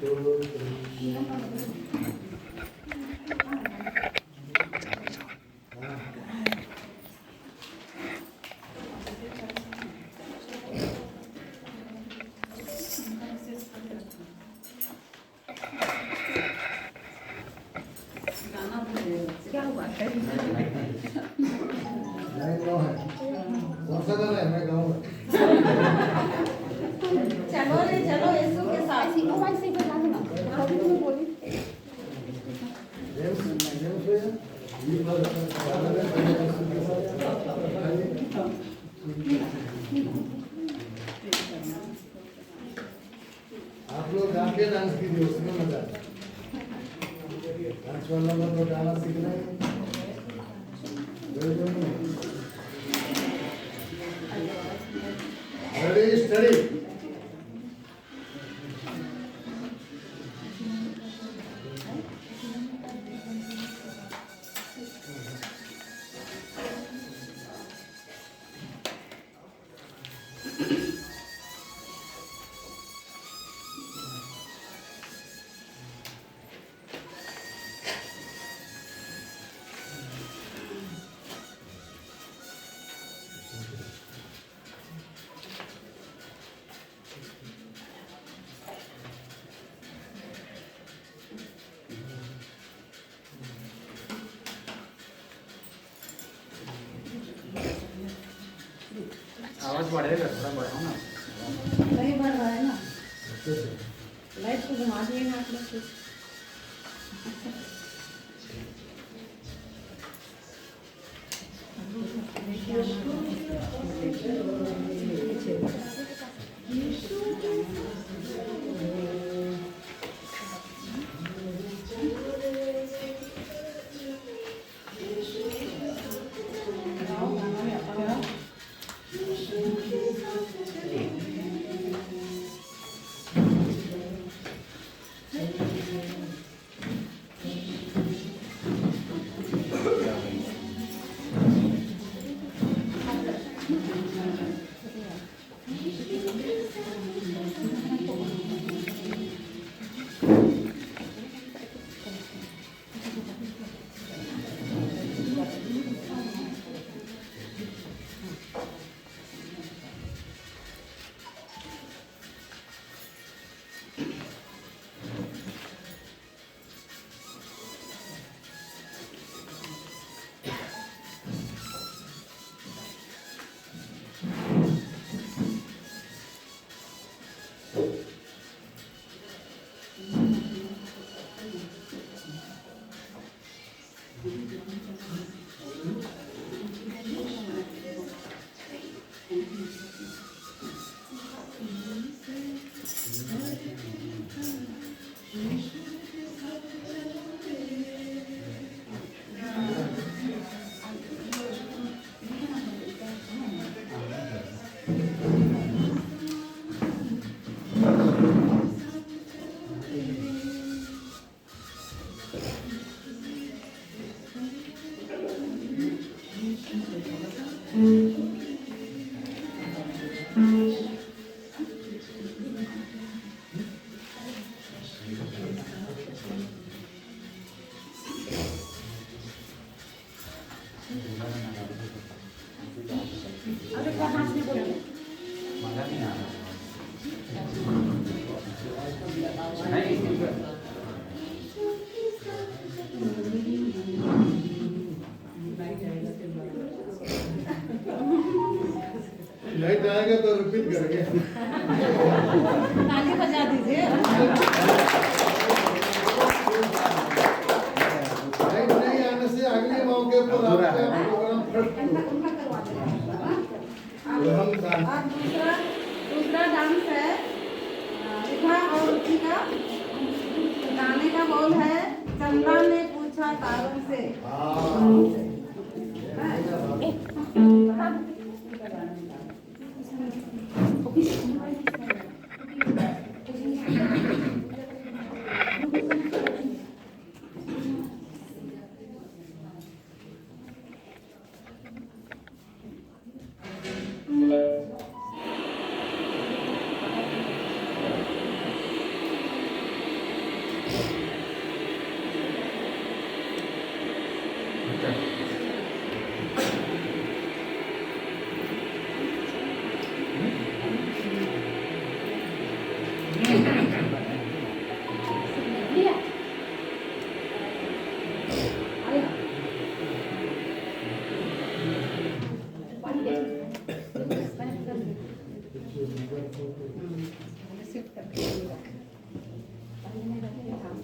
क्या हुआ है? मैं गाँव है, कौन सा गाँव है? मैं गाँव है। चलो रे चलो यीशु के साथ। मोबाइल से बता दो ना, कभी तुम्हें बोली। आप लोग जाके डांस कीजिए, उसमें मजा है। डांस वाला लोग को डांस सीखना है। Ready, steady. आवाज बढ़ेगा, थोड़ा बढ़ाओ ना। नहीं बढ़ रहा है ना, लाइट को घुमा दिए ना आप लोग को। अरे कहाँ से बोले? मजा नहीं आ रहा। नहीं, ठीक है। लाइट आएगा तो रिपीट करेंगे। ताली बजा दीजिए। लाइट नहीं आने से अगले मौके पर आपका प्रोग्राम फट और दूसरा डांस है विभा और रुचि का। गाने का बोल है चंदा ने पूछा तारों से। लिया आया पानी दे पानी कर दे सिर्फ करके रख पानी में रख के काम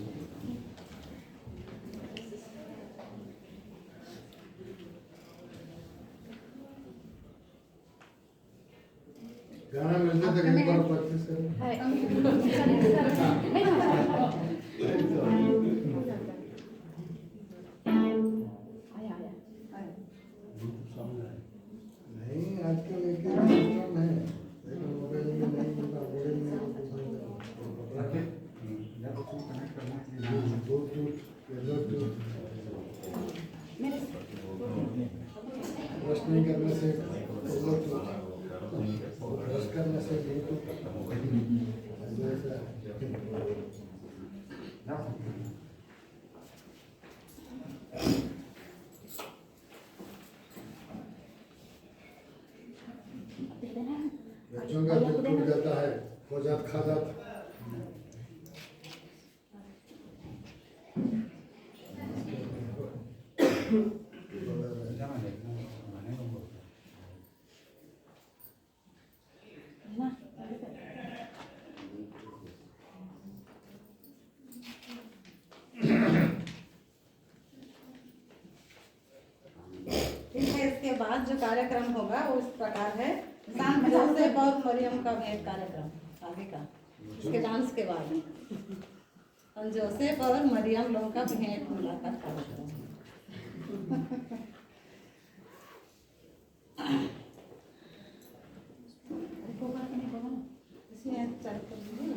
गाना मिलता था कहीं पर प्रैक्टिस करें है नहीं ना आया आया नहीं आजकल एक सिस्टम है लेकिन मोबाइल में नहीं मिलता मोबाइल में मेरे ब्रश नहीं करने से ब्रश करने से बच्चों का दिल टूट जाता है हो जात खा जाता ठीक है, इसके बाद जो कार्यक्रम होगा वो इस प्रकार है। शाम जोसेफ और मरियम का भेंट कार्यक्रम आगे का, इसके डांस के बाद में जोसेफ और मरियम लोगों का भेंट मुलाकात कार्यक्रम। इसमें चाय कर दीजिए ना।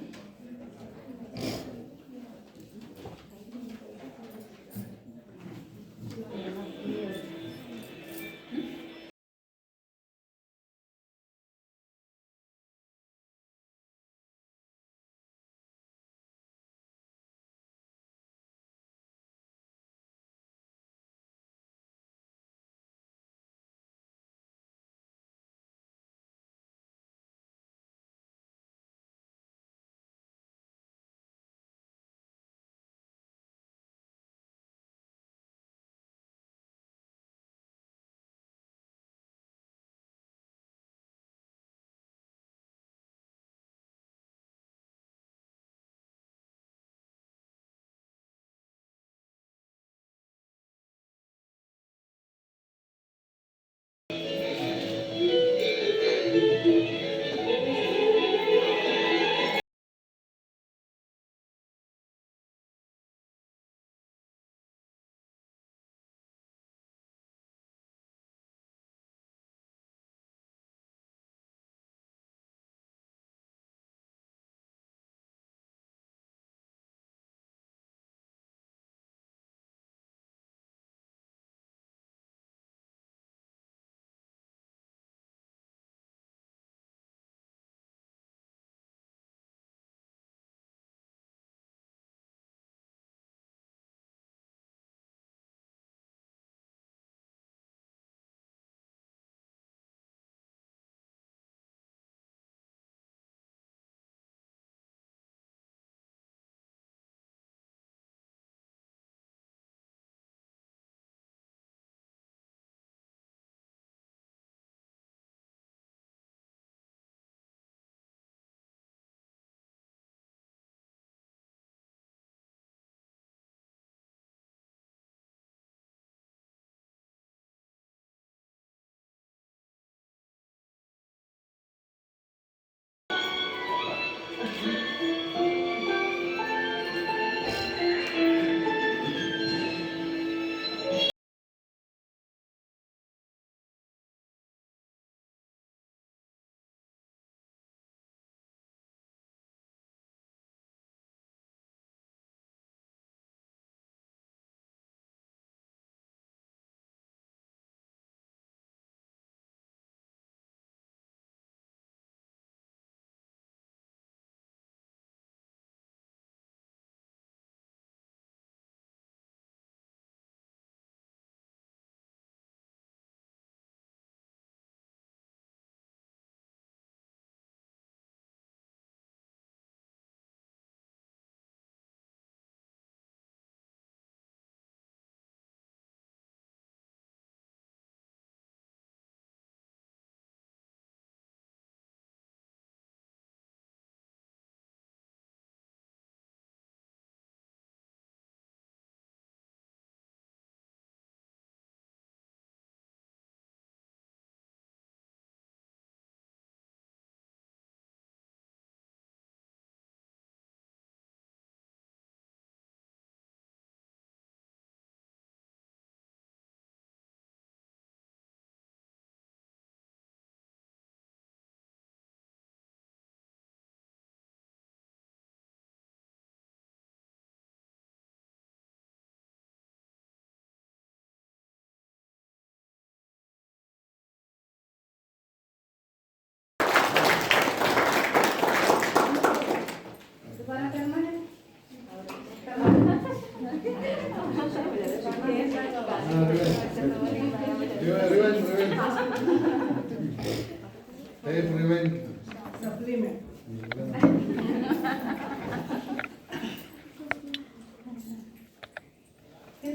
फिर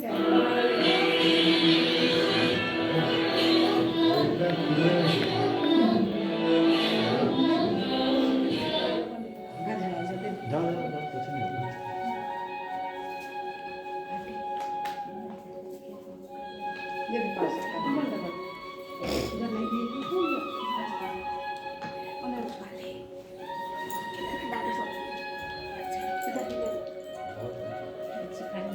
क्या घर जाओ जल्दी। जाओ जाओ जाओ, कुछ नहीं होगा। ये भी पास कर दो। इधर नहीं दी तो हो गया। उन्हें वाले किधर डाले सो इधर ही अच्छी खाई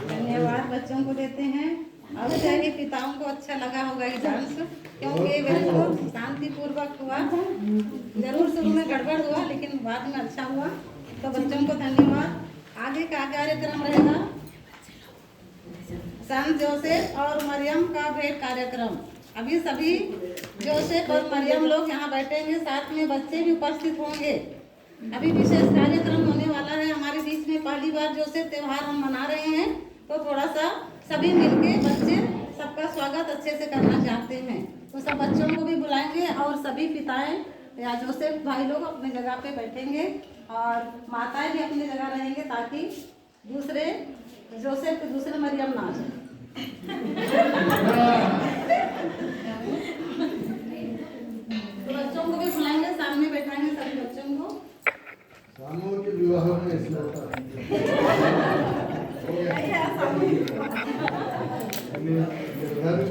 धन्यवाद बच्चों को देते हैं। अब चाहिए पिताओं को अच्छा लगा होगा ये डांस, क्योंकि बिल्कुल शांतिपूर्वक हुआ। जरूर शुरू में गड़बड़ हुआ लेकिन बाद में अच्छा हुआ। तो बच्चों को धन्यवाद। आगे का कार्यक्रम रहेगा संत जोसेफ और मरियम का भेंट कार्यक्रम। अभी सभी जोसेफ और मरियम लोग यहाँ बैठेंगे, साथ में बच्चे भी उपस्थित होंगे। अभी विशेष कार्यक्रम होने वाला है हमारे बीच में। पहली बार जोसेफ त्योहार हम मना रहे हैं, तो थोड़ा सा सभी मिलके बच्चे सबका स्वागत अच्छे से करना चाहते हैं। तो सब बच्चों को भी बुलाएंगे और सभी पिताएं या जोसेफ भाई लोग अपने जगह पे बैठेंगे और माताएं भी अपनी जगह रहेंगे, ताकि दूसरे जोसेफ के दूसरे मरियम ना आ जाए। तो बच्चों को भी बुलाएंगे, सामने बैठाएंगे सभी बच्चों को। सामूहिक विवाह में ऐसा होता है।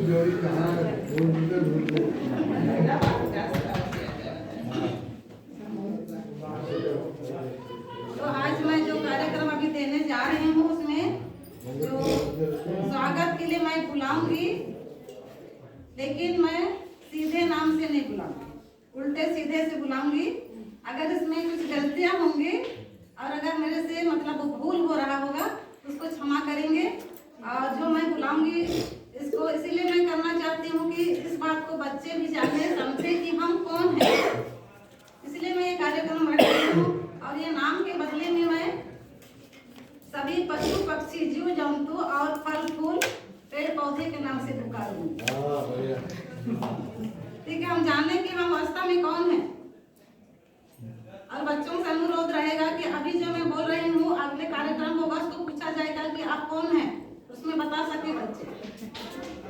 जोड़ी कहाँ ढूंढते तो आज मैं जो कार्यक्रम अभी देने जा रही हूँ उसमें जो स्वागत के लिए मैं बुलाऊंगी, लेकिन मैं सीधे नाम से नहीं बुलाऊंगी, उल्टे सीधे से बुलाऊंगी। अगर इसमें कुछ गलतियां होंगी और अगर मेरे से मतलब भूल हो रहा होगा तो उसको क्षमा करेंगे। और जो मैं बुलाऊंगी इसको इसीलिए मैं करना चाहती हूँ कि इस बात को बच्चे भी जाने समझे कि हम कौन हैं। इसलिए मैं ये कार्यक्रम रख रही हूँ। और ये नाम के बदले में मैं सभी पशु पक्षी जीव जंतु और फल फूल पेड़ पौधे के नाम से पुकारूंगी। ठीक है, हम जाने कि हम वास्तव में कौन हैं। और बच्चों से अनुरोध रहेगा कि अभी जो मैं बोल रही हूँ अगले कार्यक्रम होगा उसको पूछा जाएगा कि आप कौन हैं, उसमें बता सके बच्चे।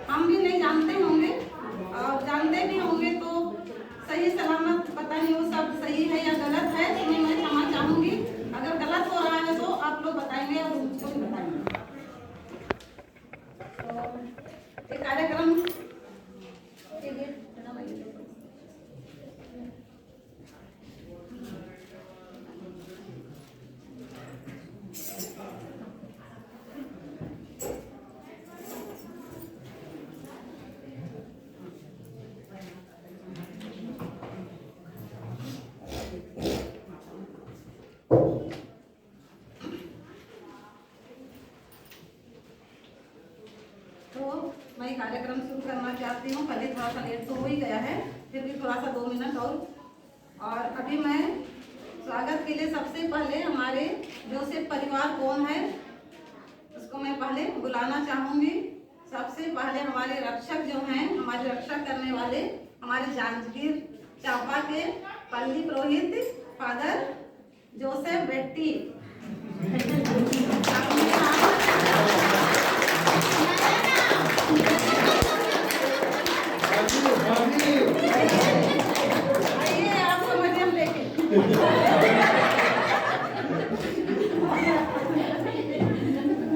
हम भी नहीं जानते होंगे और जानते भी होंगे तो सही सलामत पता नहीं वो सब सही है या गलत है, इसमें मैं क्षमा चाहूंगी। अगर गलत हो रहा है तो आप लोग बताएंगे और मुझको भी बताएंगे। तो ये कार्यक्रम मैं कार्यक्रम शुरू करना चाहती हूँ। पहले थोड़ा सा लेट तो हो ही गया है, फिर भी थोड़ा सा 2 मिनट और अभी मैं स्वागत के लिए सबसे पहले हमारे जोसेफ परिवार कौन है उसको मैं पहले बुलाना चाहूँगी। सबसे पहले हमारे रक्षक जो हैं, हमारे रक्षा करने वाले हमारे जांजगीर चांपा के पल्ली पुरोहित फादर जोसेफ बेट्टी। आइए आपको मरियम लेके।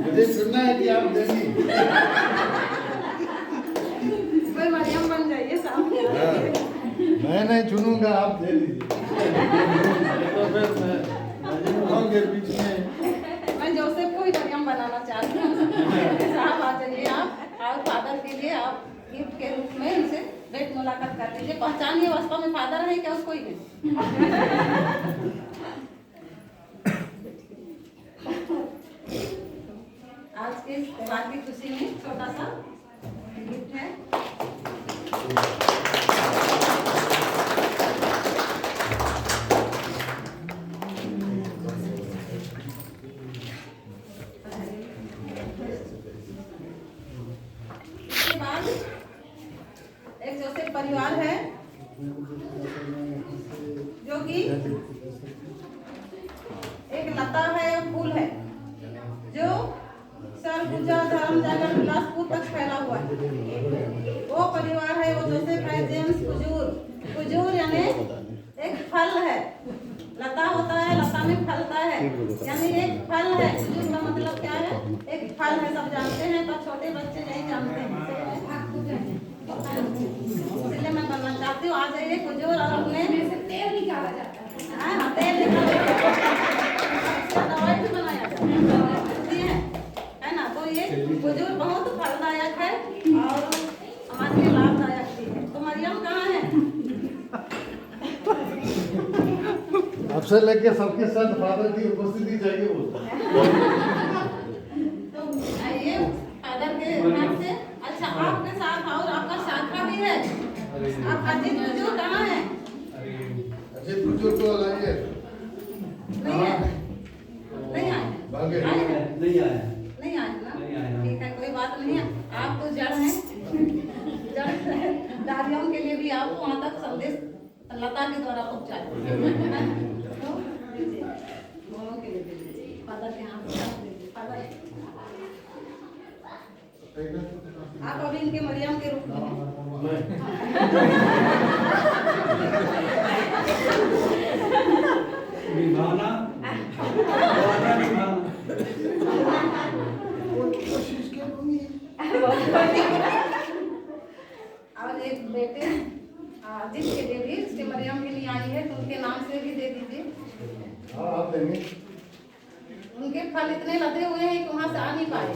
मुझे सुनना है कि आप देंगी। कोई मरियम बन जाइए सामने। मैं नहीं चुनूंगा, आप दे दीजिए। तो फिर मैं बीच में मैं जोसेफ को ही मरियम बनाना चाहती हूँ। साहब आ जाइए आप और फादर के लिए आप गिफ्ट के रूप में उनसे भेंट मुलाकात कर लीजिए। पहचानिए वास्तव में फादर है क्या उसको ही नहीं। आज के त्योहार की खुशी में छोटा सा गिफ्ट है। इसके बाद एक जोसेफ परिवार है जो कि एक लता है और फूल है जो सरगुजा धर्म जागर बिलासपुर तक फैला हुआ है। वो परिवार है, वो जोसेफ है जेम्स कुजूर यानी एक फल है। लता होता है, लता में फलता है, यानी एक फल है। कुजूर का मतलब क्या है? एक फल है। सब जानते हैं पर छोटे बच्चे नहीं जानते हैं, इसलिए मैं बनना चाहती हूँ। आ जाइए कुजूर और अपने तेल निकाला जाता है। हाँ, तेल निकाला जाता है। दवाई भी बनाया जाता है ना। तो ये बुजुर्ग बहुत फलदायक है और हमारे लिए लाभदायक भी है। तो मरियम कहाँ है? आपसे लेके सबके साथ फादर की उपस्थिति चाहिए बोलता तो आइए फादर के हाथ से। अच्छा, आपके साथ और आपका शाखा भी है। आप अजीत बुजुर्ग कहाँ है? अजीत बुजुर्ग को लाइए। नहीं है? नहीं आए? भागे। आए हैं? नहीं आया। नहीं आए ना? नहीं आए, हाँ। ठीक है, कोई बात नहीं है। आप तो जड़ हैं। जड़दारियों के लिए भी आप वहाँ तक संदेश लता के द्वारा पहुँचाए। तो दीजिए, दोनों के लिए दे दीजिए। फादर के हाथ से आप दे दीजिए। फादर, आप अभी इनके मरियम के रूप में हैं। निभाना कोशिश करूंगी। और एक बेटे अजीत के लिए भी, उसके मरियम के लिए आई है, तो उनके नाम से भी दे दीजिए। हाँ, आप देंगे। उनके फल इतने लदे हुए हैं कि वहाँ से आ नहीं पाए।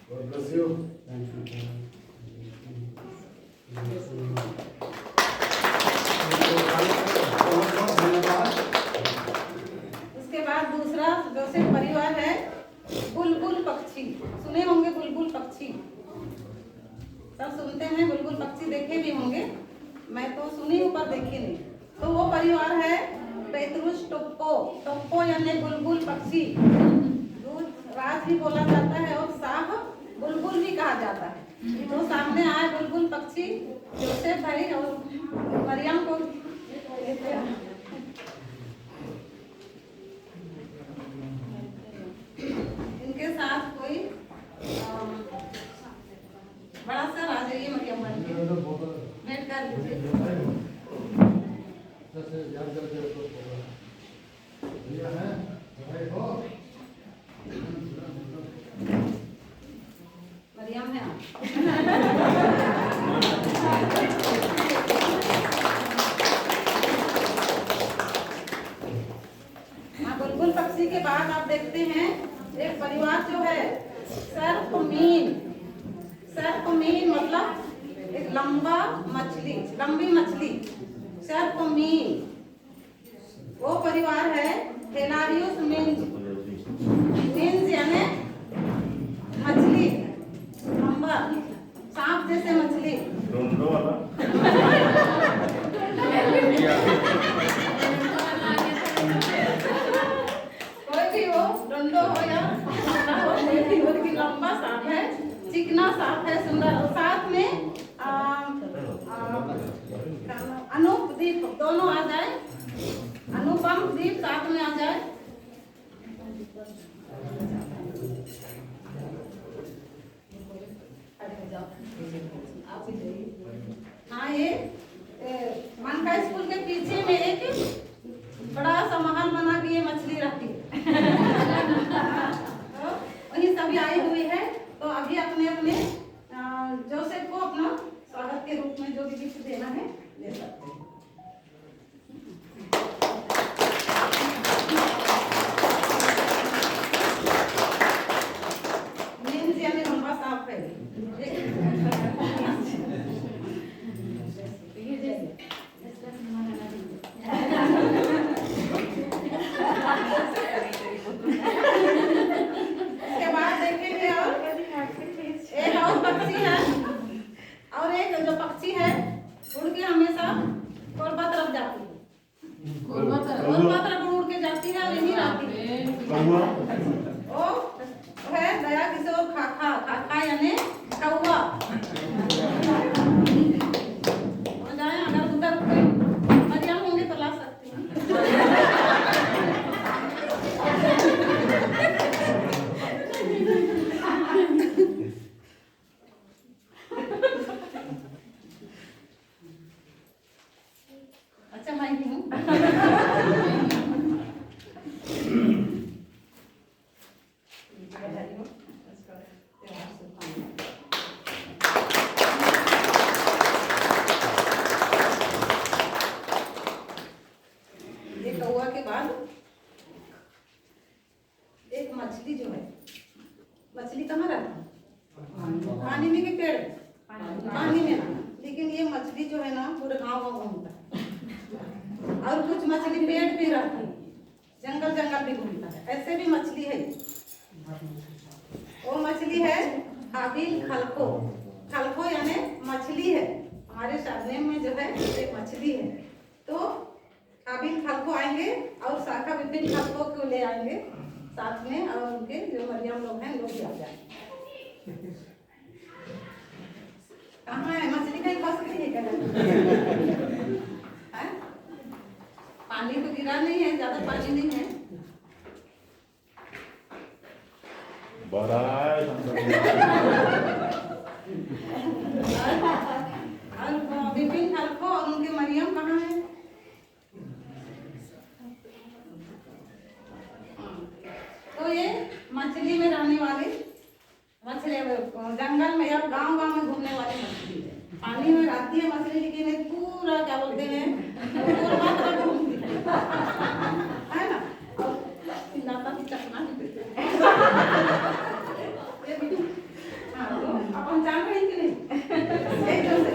God bless you। उसके बाद दूसरा जोसेफ परिवार है बुलबुल पक्षी। सुने होंगे बुलबुल पक्षी, सब सुनते हैं। बुलबुल पक्षी देखे भी होंगे, मैं तो सुनी हूँ पर देखी नहीं। तो वो परिवार है पेतरुस टोप्पो। टोप्पो यानी बुलबुल पक्षी। दूध राज भी बोला जाता है और साह बुलबुल भी कहा जाता है। तो सामने आए बुलबुल पक्षी जोसेफ भाई और मरियम को लेते हैं। इनके साथ कोई बड़ा सा राज है। ये मरियम भाई भेंट कर लीजिए। याद करके रखो। भैया है भाई हो। मरियम है आप। हाँ, बुलबुल पक्षी के बाद आप देखते हैं एक परिवार जो है सर्पमीन। सर्पमीन मतलब एक लंबा मछली, लंबी मछली, सर्पमीन। वो परिवार है हेलारियस मीन्स। मीन्स यानी मछली, लंबा सांप जैसे मछली। कोई भी हो, डंडो हो या कोई भी हो, लेकिन लंबा सांप है, चिकना सांप है, सुंदर। और साथ में अनूप दीप दोनों आ जाए, अनुपम दीप साथ में आ जाए। हाँ, ये मनका स्कूल के पीछे में एक बड़ा सा महल बना के ये मछली रखी तो वही सभी आई हुई है। तो अभी अपने अपने जोसेफ को अपना स्वागत के रूप में जो भी गिफ्ट देना है दे सकते हैं। मीन्स यानी लंबा सांप है। इसके बाद देखेंगे और एक और पक्षी है, और एक जो पक्षी है उड़ के हमेशा कोरबा तरफ जाती है। कोरबा तरफ उड़ के जाती है और यहीं रहती है। वो है दया किशोर खाखा। खाखा यानी कौवा। हो जाए, अगर उधर कोई मरियम होंगे तो ला सकती हैं। अच्छा, मैं ही हूँ। पानी में रहना। लेकिन ये मछली जो है ना पूरे गाँव में घूमता है, और कुछ मछली पेड़ पे रहती है, जंगल जंगल भी घूमता है, ऐसे भी मछली है। वो मछली है हाबिल खलको। खलको यानी मछली है, हमारे सरनेम में जो है एक मछली है। तो हाबिल खलको आएंगे और शाखा विपिन खलको को ले आएंगे साथ में, और उनके जो मरियम लोग हैं लोग भी आ जाएंगे। कहाँ है मछली? कहीं फंस गई है क्या? पानी तो गिरा नहीं है, ज्यादा पानी नहीं है। और विपिन खलको और उनके मरियम कहाँ है? तो ये मछली में रहने वाली मछली, जंगल में या गांव गांव में घूमने वाली मछली है। पानी में रहती है मछली, लेकिन ये पूरा क्या बोलते हैं पूरा घूमती है ना। और नाता की चकना भी देते हैं। हाँ, तो अब हम जान रहे हैं कि नहीं? एकदम से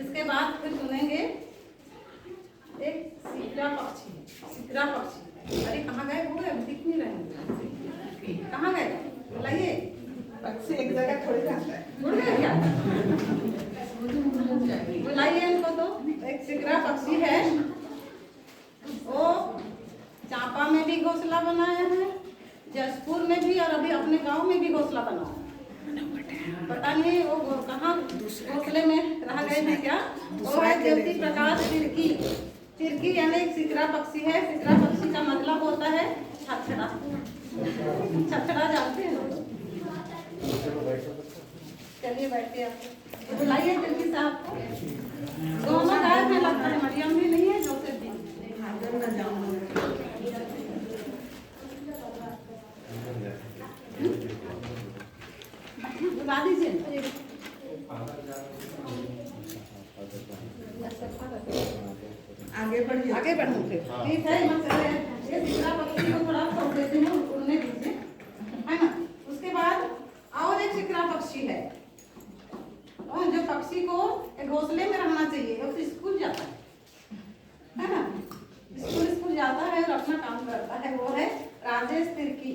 इसके बाद फिर सुनेंगे एक सिकरा पक्षी है। सिकरा पक्षी, अरे कहाँ गए हो गए? दिख नहीं रहे, कहाँ गए? बुलाइए। पक्षी एक जगह थोड़ी रहता है। उड़ गए क्या? बुलाइए इनको। तो एक सिकरा पक्षी है, वो चांपा में भी घोंसला बनाया है, जसपुर में भी, और अभी अपने गांव में भी घोंसला बनाया। पता नहीं वो कहाँ घोंसले में रह गए हैं क्या। वो है ज्योति प्रकाश तिर्की। तिर्की यानी एक सिकरा पक्षी है। सिकरा पक्षी का मतलब होता है छछड़ा। छछड़ा जानते हैं लोग? चलिए बैठिए आप। बुलाइए तिर्की साहब को। दोनों गायब है लगता है, मरियम भी नहीं है, जोसेफ भी बुला दीजिए। आगे बढ़िए। आगे बढ़ूं फिर? ठीक है। ये सिकरा पक्षी को थोड़ा छोड़ देते हैं, उड़ने दीजिए, है ना। उसके बाद और एक सिकरा पक्षी है, और जो पक्षी को एक घोंसले में रहना चाहिए, वो स्कूल जाता है ना। स्कूल जाता है और अपना काम करता है, वो है राजेश तिर्की।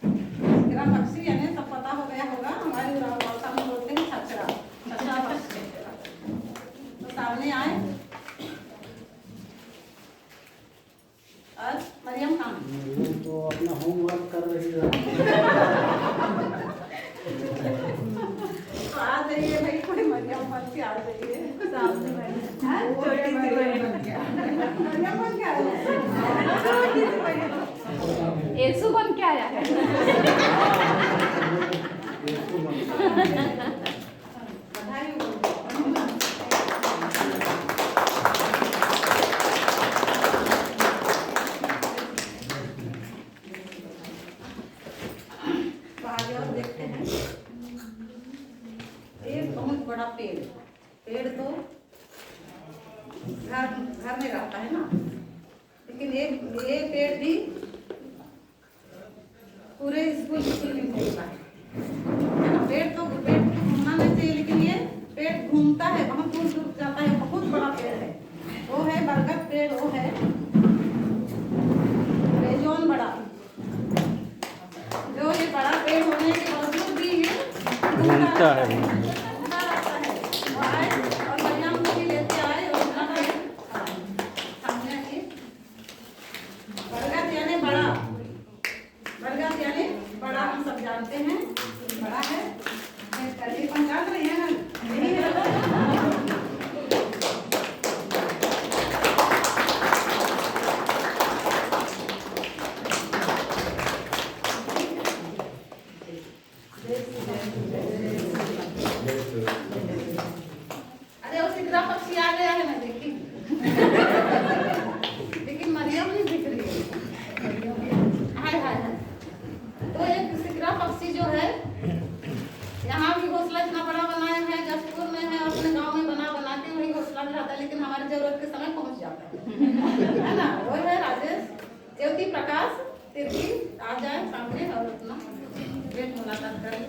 सिकरा पक्षी यानी सब पता हो गया होगा, हमारी भाषा में बोलते हैं छछड़ा। छछड़ा पक्षी तो सामने आए। और मरियम कहाँ है? तो अपना होमवर्क कर रही है। तो आ जाइए भाई, कोई मरियम बन के आ जाइए सामने बैठे। मरियम बन के आ जाइए। येसु बन के आया है। बधाई हो। तो आगे और देखते हैं। एक बहुत बड़ा पेड़, पेड़ तो घर में रहता है ना, लेकिन ये पेड़ भी पूरे स्कूल में घूमता है। पेड़ तो घूमना नहीं चाहिए, लेकिन ये पेड़ घूमता है, बहुत दूर दूर जाता है। बहुत बड़ा पेड़ है, वो है बरगद पेड़, वो है बेजोन बड़ा। जो ये बड़ा पेड़ होने के बावजूद भी ये घूमता है, घूमता रहता है। वो आए और मरियम को भी लेते आए और उनका पेड़ सामने आइए। बरगद यानी बड़ा, बरगद यानी बड़ा, हम सब जानते हैं बड़ा है। करके पहचान रही है ना, यही है। अरे वो सिकरा पक्षी आ गया है ना, देखिए। लेकिन मरियम नहीं दिख रही है। हाय हाय हाय। तो एक सिकरा पक्षी जो है जरूरत के समय पहुंच जाता है ना। वो है राजेश ज्योति प्रकाश तिर्की, आ जाए सामने और अपना भेंट मुलाकात करें।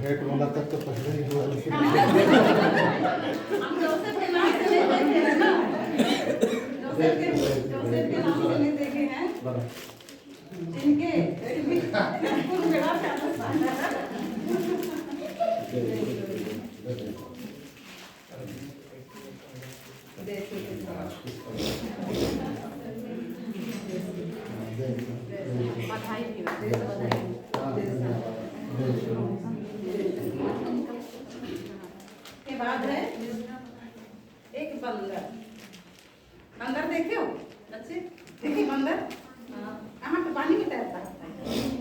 भेंट मुलाकात तो पहले ही हुआ लेकिन हम जोसेफ के नाम से नहीं देखे हैं ना, जोसेफ के नाम से नहीं देखे हैं जिनके कुल मिला के बधाई भी के बाद है एक बंदर। बंदर देखे हो बच्चे? देखिए बंदर कहाँ पे पानी में तैरता है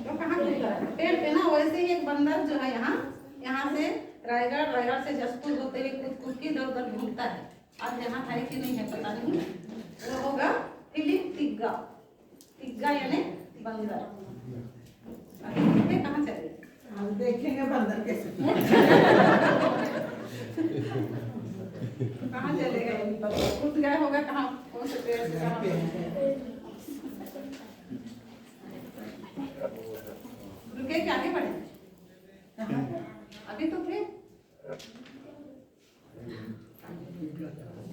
तो कहाँ पे पेड़ पे ना। वैसे ही एक बंदर जो है यहाँ से रायगढ़ से जसपुर होते हुए कूद कूद के इधर उधर घूमता है। आज यहाँ है कि नहीं है पता नहीं। वो होगा फिलिप तिग्गा। तिग्गा यानी बंदर। कहाँ चले? हम देखेंगे बंदर कैसे। कहाँ चलेगा? कूद गया होगा कहाँ, कौन से पेड़ से कहाँ पे। रुके क्या आगे बढ़े? अभी तो थे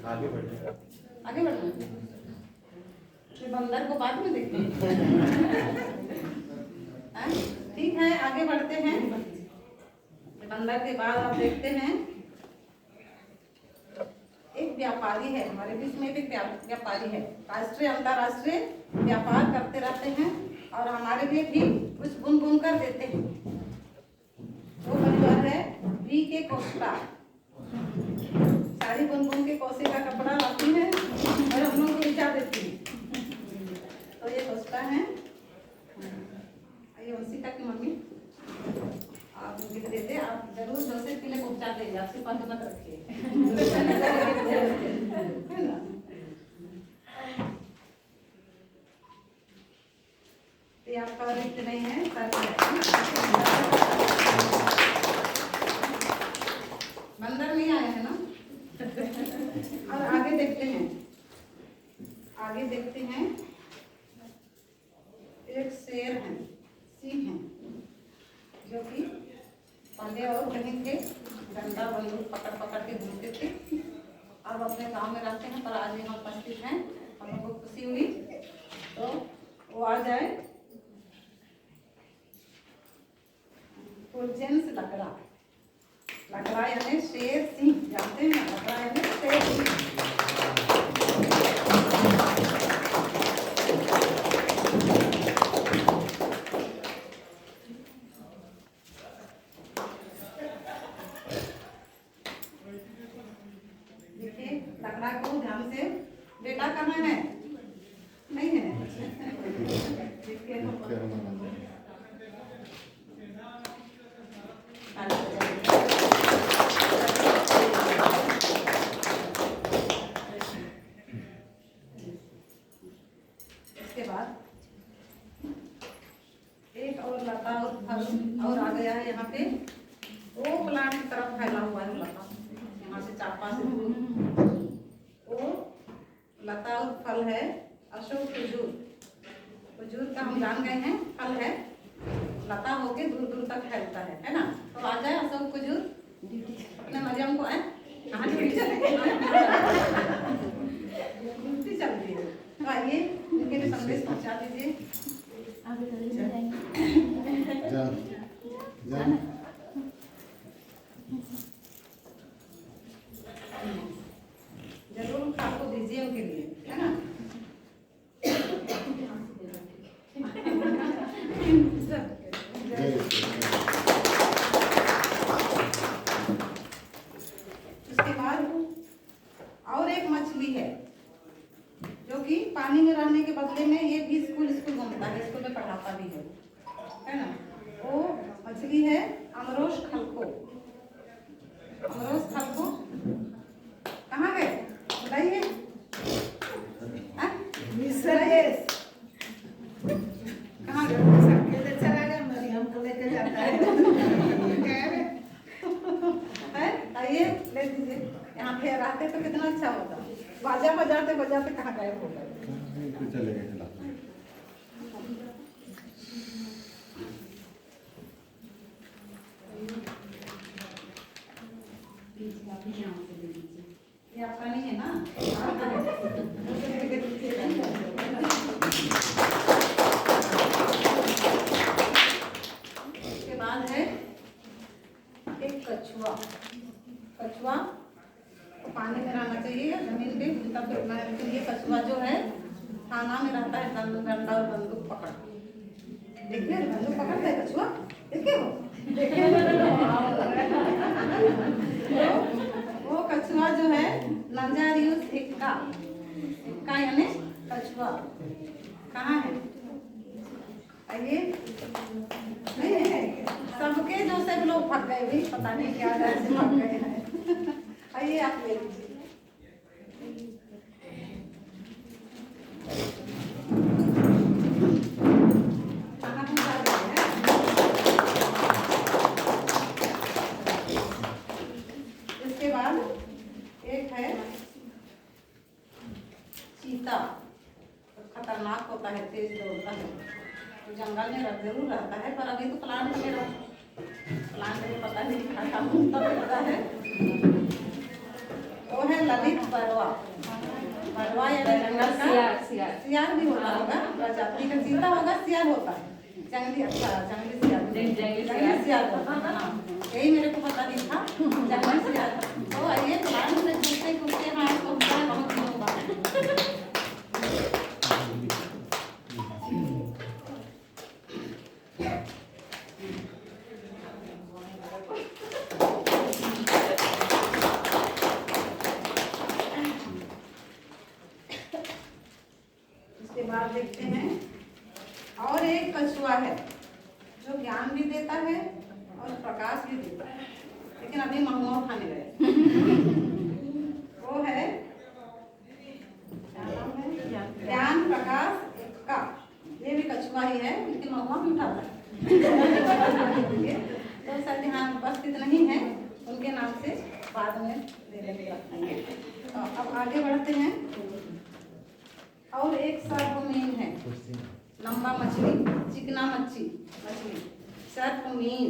आगे बढ़े। आगे बढ़े तो बंदर को बाद में देखते हैं। ठीक है आगे बढ़ते हैं। बंदर के बाद आप देखते हैं एक व्यापारी है हमारे बीच में। एक व्यापारी है, राष्ट्रीय अंतर्राष्ट्रीय व्यापार करते रहते हैं और हमारे लिए भी कुछ बुन बुन कर देते हैं। वो परिवार है वी के कोस्टा। साड़ी बुन बुन के कोसे का कपड़ा लाती है और हम लोग को बिछा देती है। तो ये कोस्टा है, ये वंशिका की मम्मी। आप उनके देते, आप जरूर जोसेफ के लिए पहुंचा देंगे, आपसे पास मत रखिए। है ना? ये आपका रिक्त नहीं है, बंदर नहीं आए हैं ना। और आगे देखते हैं, आगे देखते हैं एक शेर है, सिंह है, जो कि पहले और कहीं थे, डंडा बंदूक पकड़ पकड़ के घूमते थे। अब अपने गांव में रहते हैं, पर आज यहाँ उपस्थित हैं। हम लोग को खुशी हुई तो वो आ जाए। फुलजेंस लकड़ा, लकड़ा यानी शेर सिंह, जानते हैं? लकड़ा यानी शेर सिंह। लकड़ा को ध्यान से, बेटा कहाँ है? नहीं है। इसके बाद एक और लता और फल और आ गया है यहाँ पे। वो प्लांट की तरफ फैला हुआ है लता, यहाँ से चापा से दूर। वो लता और फल है अशोक खजूर। खजूर का हम जान गए हैं, फल है, लता होके दूर दूर तक फैलता है ना। तो आ जाए अशोक खजूर अपने मरियम को है। कहाँ ड्यूटी चलती है। तो आइए उनके लिए संदेश पहुँचा दीजिए। जरूर आपको दीजिए उनके लिए, है ना। उसके बाद और एक मछली है जो कि पानी में रहने के बदले में ये भी स्कूल घूमता है, स्कूल में पढ़ाता भी है ना। वो मछली है अमरोश खलको। अमरोश खलको कहाँ गए बताइए? कहाँ गए? सबके चला गया, मरियम को लेकर जाता है। आइए ले दीजिए। अच्छा होता। बाजा बजाते बजाते कहाँ गायब हो गए। फिर चलेगा चला। ये आपका नहीं है ना? इसके बाद है एक कछुआ। कछुआ पानी में रहना चाहिए, जमीन पे तब देखना है। लेकिन ये कछुआ जो है थाना में रहता है, डंडा और बंदूक पकड़। देखिए बंदूक पकड़ता है कछुआ, देखे हो? देखे वो कछुआ जो है नजारियुस इक्का। इक्का यानी कछुआ कहाँ है? आइए, नहीं है। सबके जो सब लोग भाग गए भी, पता नहीं क्या ऐसे भाग गए हैं। आइए आप ले लीजिए। खाना पहुंचा दिया है। इसके बाद एक है चीता। खतरनाक होता है, तेज दौड़ता है, तो जंगल में जरूर रहता है, पर अभी तो प्लांट में प्लांट में पता नहीं खाता रहता है। वो है ललित बरवा। बरवा यानी जंगल का सियार भी होता होगा, प्रजाति का चीता होगा, सियार होता है जंगली। अच्छा जंगली सियार, जंगली सियार होता है ना, यही मेरे को पता नहीं था, जंगली सियार। तो आइए प्लांट में घूमते घूमते हाँ बहुत दिनों बाद बाद देखते हैं। और एक कछुआ है जो ज्ञान भी देता है और प्रकाश भी देता है, लेकिन अभी महुआ खाने गए। वो है ज्ञान प्रकाश का। ये भी कछुआ ही है, लेकिन महुआ भी उठाता है। तो सर यहाँ उपस्थित नहीं है, उनके नाम से बाद में दे देंगे। अब आगे बढ़ते हैं। और एक सर्पमीन है, लंबा मछली, चिकना मच्छी मछली, सर्पमीन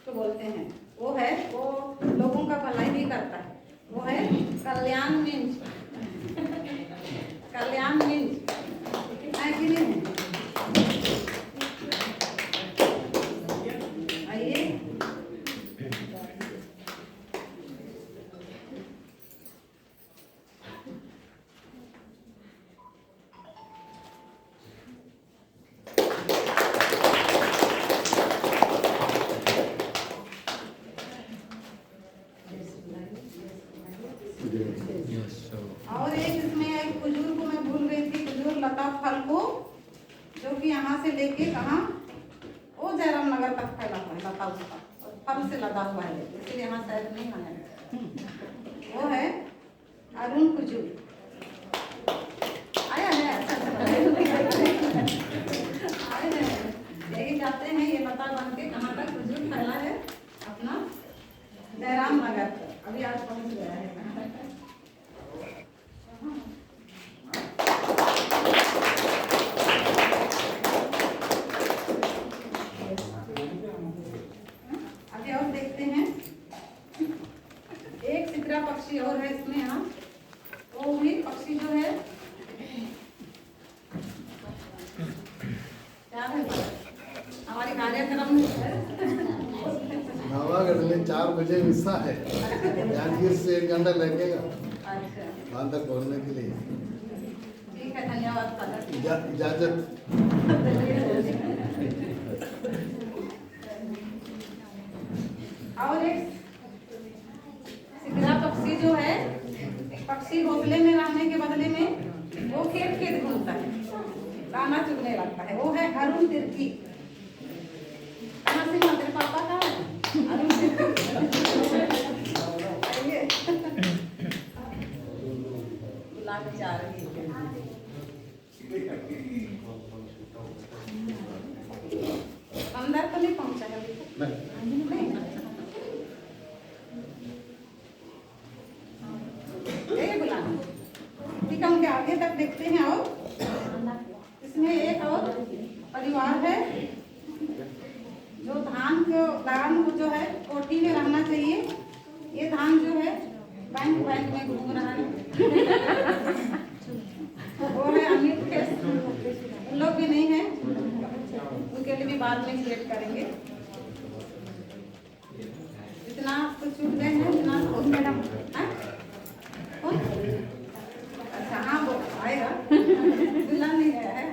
तो बोलते हैं। वो है, वो लोगों का भलाई भी करता है। वो है कल्याण मिंज। कल्याण मिंज है कि नहीं है? आइए और एक इसमें एक खजूर को मैं भूल गई थी। खजूर लता फल को जो कि यहाँ से लेके कहाँ वो जयराम नगर तक फैला हुआ है, लता उसका और फल से लदा हुआ है, इसलिए यहाँ शायद नहीं आया। वो है अरुण खजूर। आया है? अच्छा आए हैं, यही जाते हैं। ये लता बन के कहाँ तक खजूर फैला है अपना जयराम नगर तक। अभी आज पहुँच गया है। अभी और देखते हैं। एक सिकरा पक्षी और है इसमें यहाँ। वो भी पक्षी जो है क्या है हमारे कार्यक्रम में नवागढ़ में 4 बजे हिस्सा है, जांजगीर से 1 घंटा लगेगा अच्छा वहाँ तक पहुँचने के लिए। ठीक है, धन्यवाद फादर। इजाजत। और एक सिकरा पक्षी जो है, पक्षी घोंसले में रहने के बदले में वो खेत खेत घूमता है, दाना चुगने लगता है। वो है अरुण तिर्की। कहाँ से तेरे पापा का है? अरुण तिर्की। आइए। बुला के जा रही है। अंदर तो नहीं पहुंचा है अभी तक? नहीं। आगे तक देखते हैं और इसमें एक और परिवार है जो धान को जो है कोठी में रहना चाहिए। ये धान जो है बैंक में घूम रहा है। वो है अमित केस, उन लोग भी नहीं है, उनके लिए भी बाद में वेट करेंगे। इतना तो छूट गए हैं, इतना मैडम अच्छा हाँ वो आएगा, दुल्हन नहीं गया है।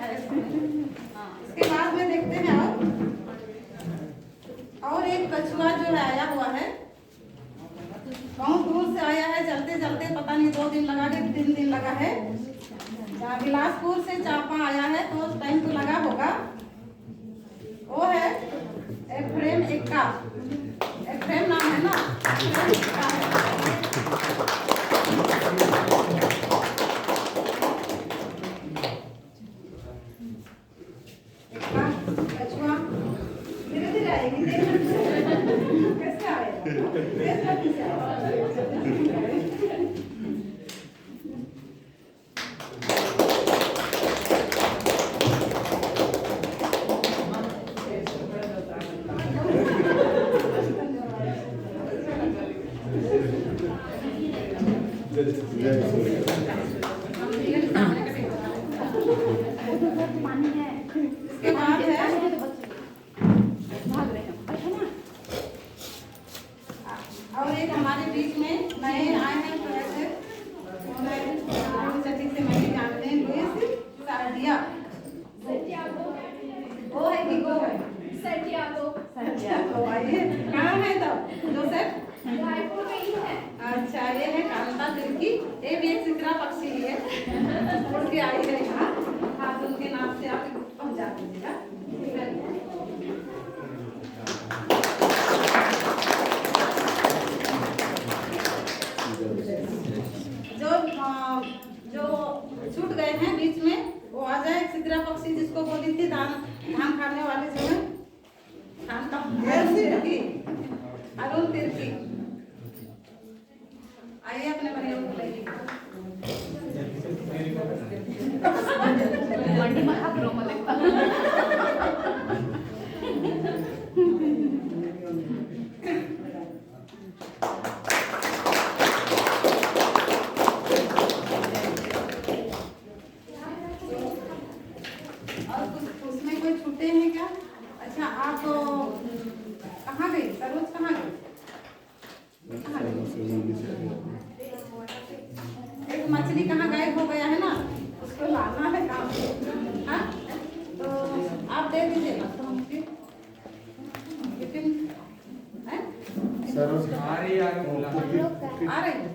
इसके बाद में देखते हैं और एक कछुआ जो है आया हुआ है, बहुत दूर से आया है, चलते चलते पता नहीं 2 दिन लगा के 3 दिन लगा है। बिलासपुर से चापा आया है तो टाइम तो लगा होगा। वो है एफ्रेम एक्का, एफ्रेम नाम है ना, कछुआ धीरे धीरे आएगी। कैसे आएगा? पानी है। इसके बाद है भाग रहे हैं और एक हमारे बीच में नए आए हैं तो ऐसे ठीक से नहीं जानते हैं, लुइस सार्डिया। वो है कि वो है सैटियागो। तो आइए कहाँ है तब जोसेफ? रायपुर में ही है। अच्छा ये है कांता तिरकी, ये भी एक सिकरा पक्षी ही है, उड़ के आई है यहाँ। हाँ तो उनके नाम से आप पहुँचा दीजिएगा। जो छूट गए हैं बीच में वो आ जाए। सिकरा पक्षी जिसको बोली थी धान खाने वाले जो है धान का तिरकी, अरुण तिरकी। आइए अपने बनियों को लेके। मंडी में हाथ रो मत और कुछ उसमें कोई छूटे हैं क्या? अच्छा आप कहाँ गई? सरोज कहाँ गई? एक मछली कहाँ गायब हो गया है ना, उसको लाना है काम। हाँ तो आप दे दीजिए ना तो हम टिफिन है आ रही है। आ रही है।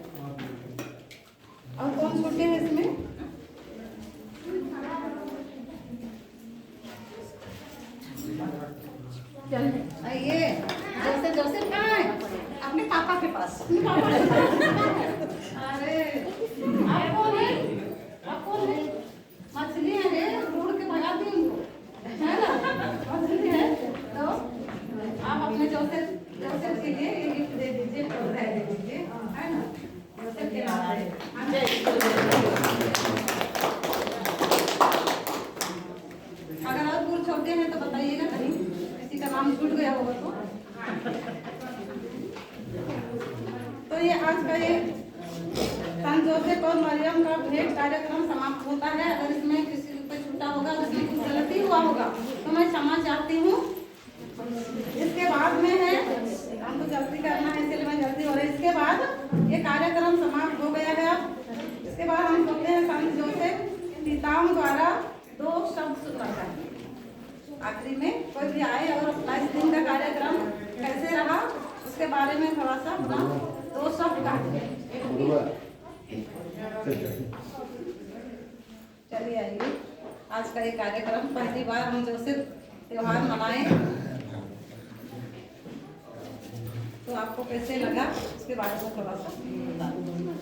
और कौन छूटे हैं इसमें? ये जोसेफ कहाँ है? अपने पापा के पास। अरे आप कौन है? आप कौन है? मछली है रे, उड़ के भगा दी उनको, है ना? मछली है तो आप अपने जोसेफ के लिए ये गिफ्ट दे दीजिए, दे दीजिए, है ना? जोसेफ के नाम से। अगर और दूर छोटे हैं तो बताइएगा, कहीं किसी का नाम छूट गया होगा तो ये आज का ये संत जोसेफ और मरियम का भेंट कार्यक्रम समाप्त होता है। अगर इसमें किसी पे छूटा होगा, इसमें कुछ गलती हुआ होगा तो मैं क्षमा चाहती हूँ। इसके बाद में है, हमको जल्दी करना है इसलिए मैं जल्दी हो रही। इसके बाद ये कार्यक्रम समाप्त हो गया है। अब इसके बाद हम बोलते हैं संत जोसेफ पिताओं द्वारा 2 शब्द सुनाता है। आखिरी में कोई भी आए और 22 दिन का कार्यक्रम कैसे रहा उसके बारे में थोड़ा सा अपना 2 शब्द का। चलिए आइए, आज का ये कार्यक्रम पहली बार हम जोसेफ त्योहार मनाए तो आपको कैसे लगा उसके बारे में थोड़ा सा बता दीजिए।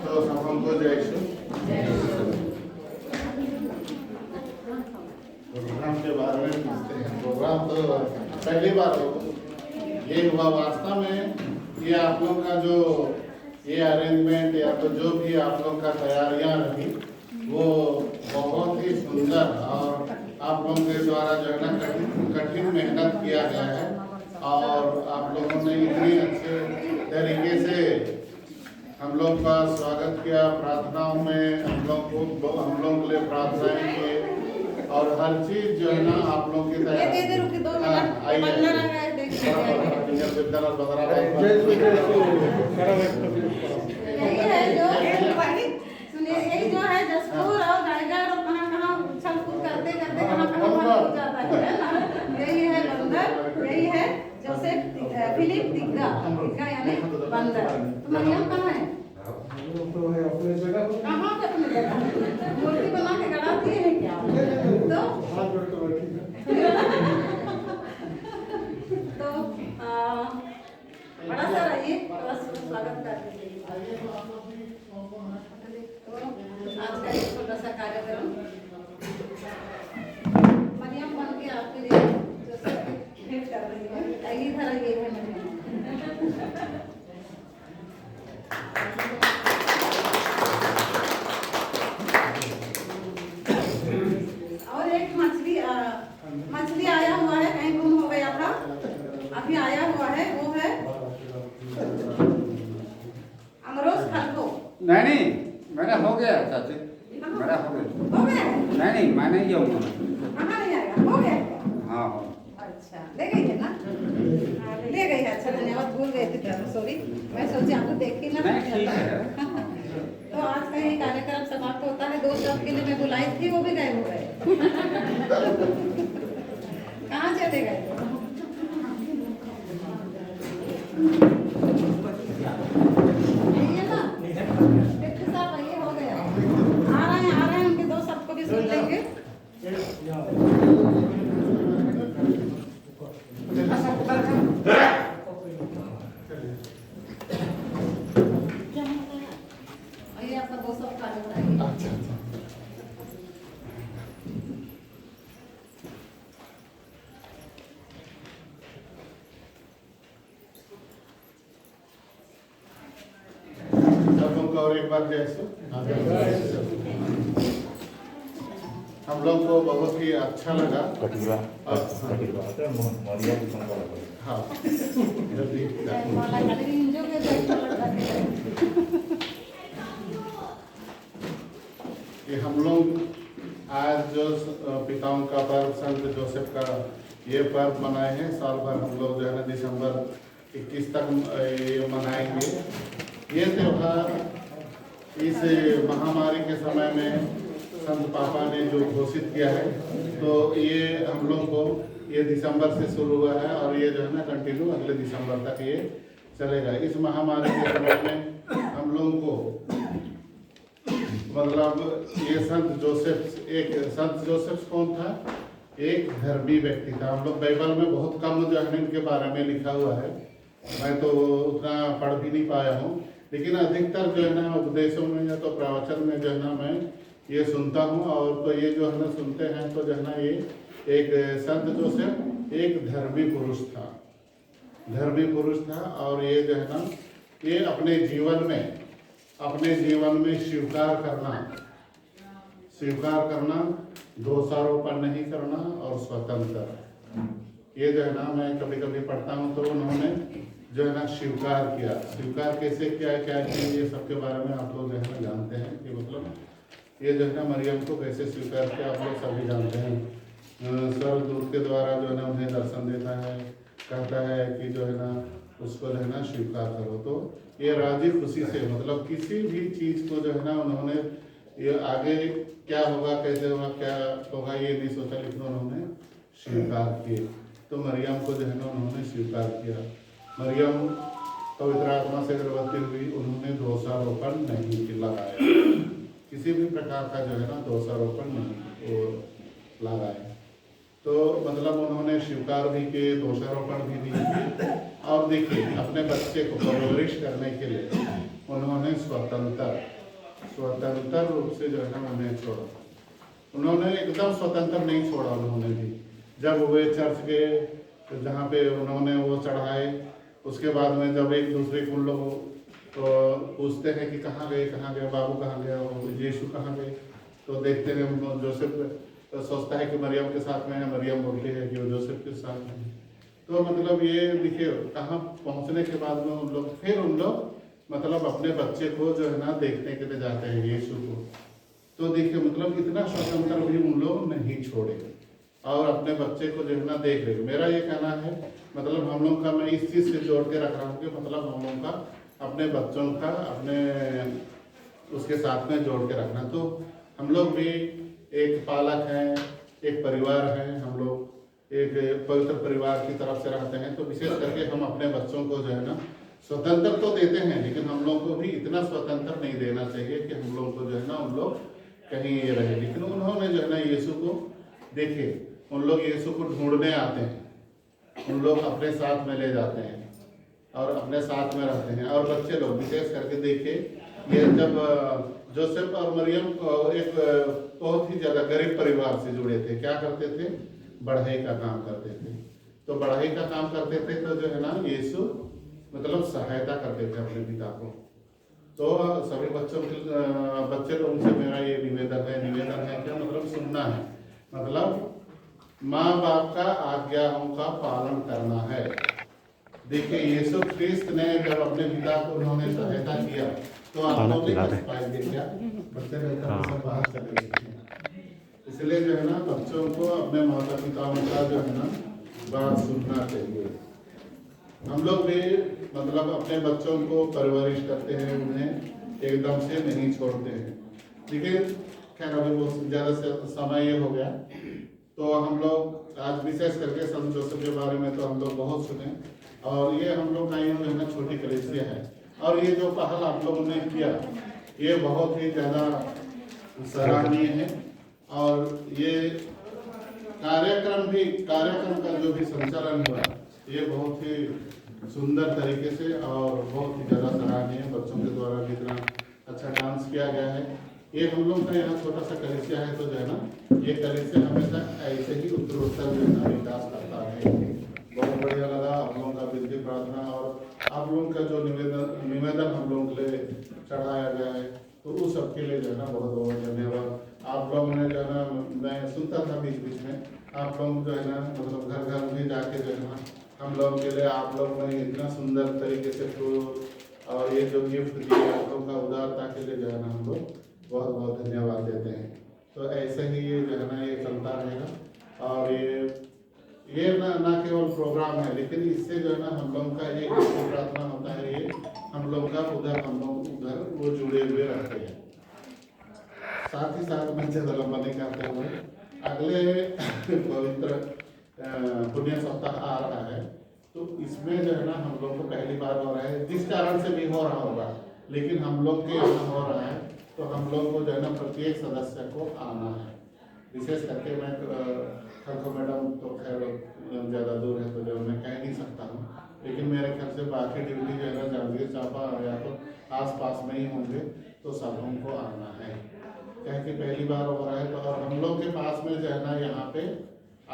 तो सबको जय श्री प्रोग्राम के बारे में पूछते हैं। प्रोग्राम तो पहली बार हो ये हुआ वास्तव में। ये आप लोग का जो ये अरेंजमेंट या तो जो भी आप लोग का तैयारियां रही वो बहुत ही सुंदर और आप लोगों के द्वारा जो है ना कठिन मेहनत किया गया है और आप लोगों ने इतनी अच्छे तरीके से हम लोग का स्वागत किया। प्रार्थनाओं में हम लोग के लिए प्रार्थनाएं किए और हर चीज जो है ना आप लोग की यही जो है जसपुर और रायगढ़ और कहाँ उछल कूद करते करते कहाँ पहुंच जाता है। यही है बंदर, यही है जोसेफ फिलिप दिग्गा यानी बंदर। तो मरियम कहाँ है? तो है अपने जगह पर। कहाँ पे अपने जगह? मूर्ति बना के गड़ा दिए हैं क्या? तो हाथ जोड़ के बैठी है। तो बड़ा सा रहिए, बड़ा स्वागत करते हैं। आज का एक छोटा सा कार्यक्रम मरियम बन के आपके लिए भेंट कर रही है। इधर ये है मरियम। और एक मछली आया हुआ है, कहीं गुम हो गया था, अभी आया हुआ है, वो है अमरोज खरगो। नहीं मेरा हो गया चाची, मेरा हो गया। हो गया? नहीं मैं नहीं जाऊँगा। कहाँ नहीं आएगा? हो गया क्या? हाँ अच्छा, ले गई है ना? ले गई है। अच्छा धन्यवाद, भूल गई थी, सॉरी। मैं सोची आपको देखी ना। ठीक है। तो आज का ये कार्यक्रम समाप्त होता है। 2 शब्द के लिए मैं बुलाई थी, वो भी गायब हो गए। कहाँ चले गए? ये हो गया। आ रहे हैं उनके 2 शब्द को भी सुन लेंगे। ये आपका 2 शब्द का बताइए। अच्छा और एक बार जैसे हम लोग को बहुत ही अच्छा लगा। हाँ कि हम लोग आज जो पिताओं का पर्व संत जोसेफ का ये पर्व मनाए हैं। साल भर हम लोग जो है ना दिसंबर 21 तक ये मनाएंगे। ये त्यौहार इस महामारी के समय में संत पापा ने जो घोषित किया है, तो ये हम लोग को ये दिसंबर से शुरू हुआ है और ये जो है ना कंटिन्यू अगले दिसंबर तक ये चलेगा। इस महामारी के समय में हम लोग को मतलब ये संत जोसेफ कौन था? एक धर्मी व्यक्ति था। हम लोग बाइबल में बहुत कम जो है इनके बारे में लिखा हुआ है, मैं तो उतना पढ़ भी नहीं पाया हूँ, लेकिन अधिकतर जो है ना उपदेशों में या तो प्रवचन में जो है ना मैं ये सुनता हूँ। और तो ये जो है ना सुनते हैं तो जो है ना ये एक संत जोसेफ एक धर्मी पुरुष था और ये जो है ना ये अपने जीवन में स्वीकार करना, दोषारोपण नहीं करना और स्वतंत्र। ये जो है ना मैं कभी कभी पढ़ता हूँ तो उन्होंने जो है ना स्वीकार कैसे किया ये सबके बारे में आप लोग जो है ना जानते हैं कि मतलब ये जो है ना मरियम को कैसे स्वीकार किया आप लोग सभी जानते हैं। स्वर्गदूत के द्वारा जो है ना उन्हें दर्शन देता है, कहता है कि जो है ना उसको जो है ना स्वीकार करो। तो ये राजी खुशी से मतलब किसी भी चीज़ को जो है ना उन्होंने ये आगे क्या होगा कैसे होगा क्या होगा ये नहीं सोचा, लेकिन उन्होंने स्वीकार किए। तो मरियम को जो है ना उन्होंने स्वीकार किया। मरियम पवित्र आत्मा से गर्भवती हुई, उन्होंने दोषारोपण नहीं लगाया, किसी भी प्रकार का जो है ना दोषारोपण नहीं लगाया। तो मतलब उन्होंने स्वीकार भी किए, दोषारोपण भी नहीं किए। और देखिए अपने बच्चे को परवरिश करने के लिए उन्होंने स्वतंत्र रूप से जो है ना उन्हें छोड़ा। उन्होंने एकदम स्वतंत्र नहीं छोड़ा। उन्होंने भी जब वे चर्च गए तो जहाँ पे उन्होंने वो चढ़ाए, उसके बाद में जब एक दूसरे को लोग तो पूछते हैं कि कहाँ गए बाबू कहाँ गया, यीशु कहाँ गए। तो देखते हैं जोसेफ तो सोचता है कि मरियम के साथ में है, मरियम बोलती है कि वो जोसेफ के साथ में है। तो मतलब ये देखिए कहाँ पहुँचने के बाद में उन लोग मतलब अपने बच्चे को जो है ना देखने के लिए जाते हैं यीशु को। तो देखिए मतलब इतना स्वतंत्र भी उन लोग नहीं छोड़े और अपने बच्चे को जो है ना देख रहे। मेरा ये कहना है मतलब हम लोग का, मैं इस चीज़ से जोड़ के रख रहा हूँ कि मतलब हम लोग का अपने बच्चों का अपने उसके साथ में जोड़ के रखना। तो हम लोग भी एक पालक हैं, एक परिवार है, हम लोग एक पवित्र परिवार की तरफ से रहते हैं। तो विशेष करके हम अपने बच्चों को जो है ना स्वतंत्र तो देते हैं, लेकिन हम लोग को भी इतना स्वतंत्र नहीं देना चाहिए कि हम लोग को जो है ना उन लोग कहीं ये रहे। लेकिन उन्होंने जो है ना यीशु को देखे, उन लोग यीशु को ढूंढने आते हैं, उन लोग अपने साथ में ले जाते हैं और अपने साथ में रहते हैं। और बच्चे लोग विशेष करके देखिए, ये जब जोसेफ और मरियम एक बहुत ही ज़्यादा गरीब परिवार से जुड़े थे, क्या करते थे, बढ़ई का काम करते थे। तो बढ़ई का काम करते थे तो जो है ना यीशु मतलब सहायता करते थे अपने पिता को। तो सभी बच्चे लोगों से मेरा ये निवेदन है क्या मतलब सुनना है, मतलब माँ बाप का आज्ञाओं का पालन करना है। देखिए यीशु ख्रिस्त ने जब अपने पिता को उन्होंने सहायता किया तो आप लोग नहीं कर पाएंगे क्या, बच्चे रहकर बाहर चले गए। इसलिए जो है ना बच्चों को अपने माता पिताओं का जो है ना बात सुनना चाहिए। हम लोग भी मतलब अपने बच्चों को परवरिश करते हैं, उन्हें एकदम से नहीं छोड़ते हैं। देखिए खैर अभी बहुत ज़्यादा से समय ये हो गया, तो हम लोग आज विशेष करके संत जोसेफ के बारे में तो हम लोग बहुत सुने। और ये हम लोग का ये जो है ना छोटी कलीसिया है, और ये जो पहल आप लोगों ने किया ये बहुत ही ज़्यादा सराहनीय है। और ये कार्यक्रम का जो भी संचालन हुआ ये बहुत ही सुंदर तरीके से और बहुत ही ज़्यादा सराहनीय है। बच्चों के द्वारा भी इतना अच्छा डांस किया गया है। ये हम लोग का यहाँ छोटा सा कलीसिया है, तो जो है ना ये कलीसिया हमेशा ऐसे ही उत्तरोत्तर जो है ना विकास करता है। बहुत बढ़िया लगा आप लोगों का विनती प्रार्थना और आप लोगों का जो निवेदन हम लोगों के लिए चढ़ाया गया है, तो उस सब के लिए जो है ना बहुत बहुत धन्यवाद। आप लोगों ने जो है ना, मैं सुनता था बीच बीच में, आप लोग जो है ना मतलब घर घर में जाके जो है ना हम लोगों के लिए आप लोग ने इतना सुंदर तरीके से फूल और ये जो गिफ्ट दिए आप लोगों का उदारता के लिए जो है ना हम लोग बहुत बहुत धन्यवाद देते हैं। तो ऐसे ही ये जो है ना ये चलता रहेगा। और ये ना केवल प्रोग्राम है, लेकिन इससे जो है ना हम लोगों का एक प्रार्थना होता है, ये हम लोग का हम लोग उधर वो जुड़े हुए रहते हैं। साथ ही साथ में ज़्यादा लंबा नहीं करते हुए अगले पवित्र पुण्य सप्ताह आ रहा है, तो इसमें जो है ना हम लोग को पहली बार हो रहा है, जिस कारण से भी हो रहा होगा, लेकिन हम लोग के यहाँ हो रहा है। तो हम लोग को जो है ना प्रत्येक सदस्य को आना है। विशेष करके मैं खड़को मैडम तो खैर ज़्यादा दूर है तो जो मैं कह नहीं सकता हूँ, लेकिन मेरे ख्याल से बाकी ड्यूटी जो है ना जागीर चापा या तो आस पास में ही होंगे, तो सब हमको आना है। क्या कि पहली बार हो रहा है, तो और हम लोग के पास में जो है ना यहाँ पे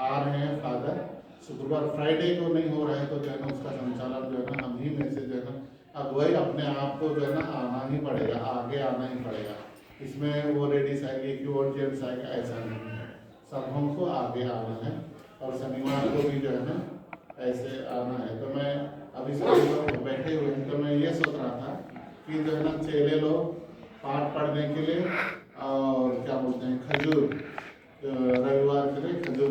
आ रहे हैं फादर, शुक्रवार फ्राइडे को नहीं हो रहा है, तो जो है ना उसका संचालन जो है ना हम ही में से जो है ना अगुवाई अपने आप को जो है ना आना ही पड़ेगा, आगे आना ही पड़ेगा। इसमें वो लेडीज आएगी कि वो जेंट्स आएगा ऐसा नहीं है, सब हमको आगे आना है। और शनिवार को भी जो है ना ऐसे आना है। तो मैं अभी सभी लोग बैठे हुए हैं, तो मैं ये सोच रहा था कि जो है ना चेले लोग पाठ पढ़ने के लिए और क्या बोलते हैं खजूर, रविवार के लिए खजूर